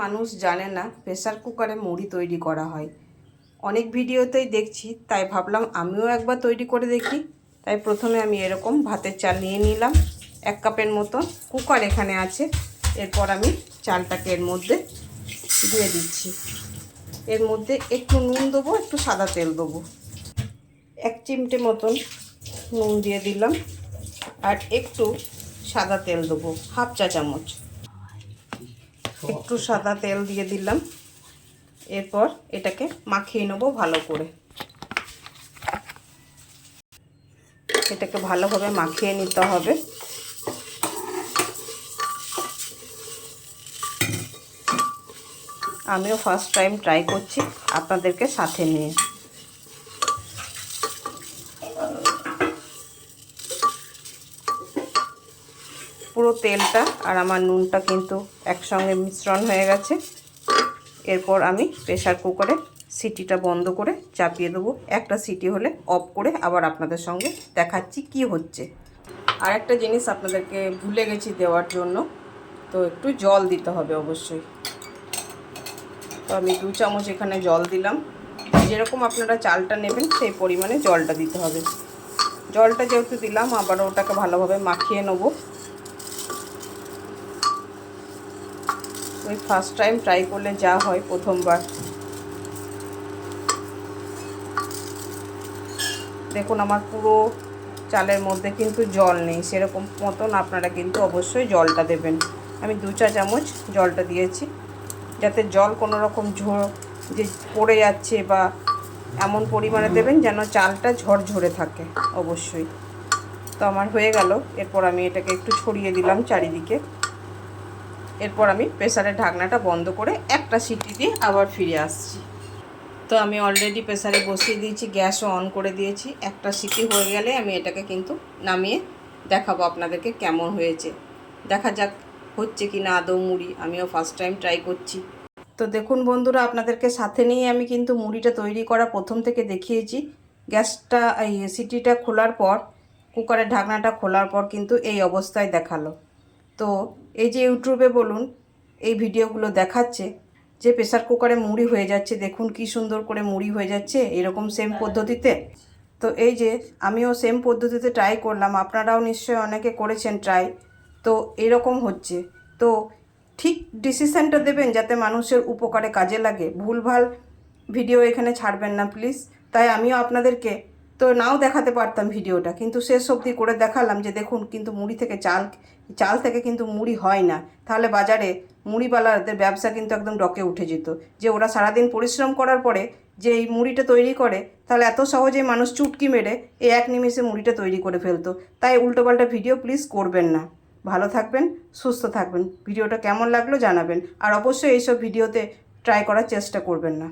মানুষ জানে না প্রেসার কুকারে মুড়ি তৈরি করা হয়। অনেক ভিডিওতেই দেখছি, তাই ভাবলাম আমিও একবার তৈরি করে দেখি। তাই প্রথমে আমি এরকম ভাতের চাল নিয়ে নিলাম 1 কাপের মতো। কুকার এখানে আছে। এরপর আমি চালটাকে এর মধ্যে দিয়ে দিচ্ছি। এর মধ্যে একটু নুন দেবো, একটু সাদা তেল দেবো। 1 চিমটে মতন নুন দিয়ে দিলাম, আর একটু সাদা তেল দেবো, 1/2 চা চামচ। একটু সাদা তেল দিয়ে দিলাম। এরপর এটাকে মাখিয়ে নেব ভালো করে। এটাকে ভালোভাবে মাখিয়ে নিতে হবে। আমিও ফার্স্ট টাইম ট্রাই করছি আপনাদেরকে সাথে নিয়ে। পুরো তেলটা আর আমার নুনটা কিন্তু একসঙ্গে মিশ্রণ হয়ে গেছে। এরপর আমি প্রেসার কুকারে সিটিটা বন্ধ করে চাপিয়ে দেবো। একটা সিটি হলে অফ করে আবার আপনাদের সঙ্গে দেখাচ্ছি কি হচ্ছে। আর একটা জিনিস আপনাদেরকে ভুলে গেছি দেওয়ার জন্য, তো একটু জল দিতে হবে অবশ্যই। তো আমি 2 চামচ এখানে জল দিলাম। যেরকম আপনারা চালটা নেবেন সেই পরিমাণে জলটা দিতে হবে। জলটা যেহেতু দিলাম, আবারও ওটাকে ভালোভাবে মাখিয়ে নেব। ওই ফার্স্ট টাইম ট্রাই করলে যা হয় প্রথমবার। দেখুন আমার পুরো চালের মধ্যে কিন্তু জল নেই, সেরকম মতন আপনারা কিন্তু অবশ্যই জলটা দেবেন। আমি 2 চা চামচ জলটা দিয়েছি, যাতে জল কোনো রকম যে পড়ে যাচ্ছে বা এমন পরিমাণে দেবেন যেন চালটা ঝরঝরে থাকে অবশ্যই। তো আমার হয়ে গেল। এরপর আমি এটাকে একটু ছড়িয়ে দিলাম চারিদিকে। এরপর আমি প্রেসারের ঢাকনাটা বন্ধ করে একটা সিটি দিয়ে আবার ফিরে আসছি। তো আমি অলরেডি প্রেসারে বসিয়ে দিয়েছি, গ্যাসও অন করে দিয়েছি। একটা সিটি হয়ে গেলে আমি এটাকে কিন্তু নামিয়ে দেখাবো আপনাদেরকে কেমন হয়েছে। দেখা যাক হচ্ছে কি না আদৌ মুড়ি। আমিও ফার্স্ট টাইম ট্রাই করছি। তো দেখুন বন্ধুরা, আপনাদেরকে সাথে নিয়ে আমি কিন্তু মুড়িটা তৈরি করা প্রথম থেকে দেখিয়েছি। গ্যাসটা এই সিটিটা খোলার পর, কুকারের ঢাকনাটা খোলার পর কিন্তু এই অবস্থায় দেখালো। তো এই যে ইউটিউবে বলুন এই ভিডিওগুলো দেখাচ্ছে যে প্রেসার কুকারে মুড়ি হয়ে যাচ্ছে, দেখুন কি সুন্দর করে মুড়ি হয়ে যাচ্ছে এরকম সেম পদ্ধতিতে। তো এই যে আমিও সেম পদ্ধতিতে ট্রাই করলাম, আপনারাও নিশ্চয়ই অনেকে করেছেন ট্রাই। তো এরকম হচ্ছে। তো ঠিক ডিসিশানটা দেবেন যাতে মানুষের উপকারে কাজে লাগে। ভুলভাল ভিডিও এখানে ছাড়বেন না প্লিজ। তাই আমিও আপনাদেরকে তো নাও দেখাতে পারতাম ভিডিওটা, কিন্তু শেষ অবধি করে দেখালাম যে দেখুন কিন্তু মুড়ি থেকে চাল থেকে কিন্তু মুড়ি হয় না। তাহলে বাজারে মুড়িওয়ালাদের ব্যবসা কিন্তু একদম ডকে উঠে যেত, যে ওরা সারাদিন পরিশ্রম করার পরে যে এই মুড়িটা তৈরি করে, তাহলে এত সহজেই মানুষ চুটকি মেরে এই 1 নিমেষে মুড়িটা তৈরি করে ফেলতো। তাই উল্টোপাল্টা ভিডিও প্লিজ করবেন না। ভালো থাকবেন, সুস্থ থাকবেন। ভিডিওটা কেমন লাগলো জানাবেন, আর অবশ্যই এইসব ভিডিওতে ট্রাই করার চেষ্টা করবেন না।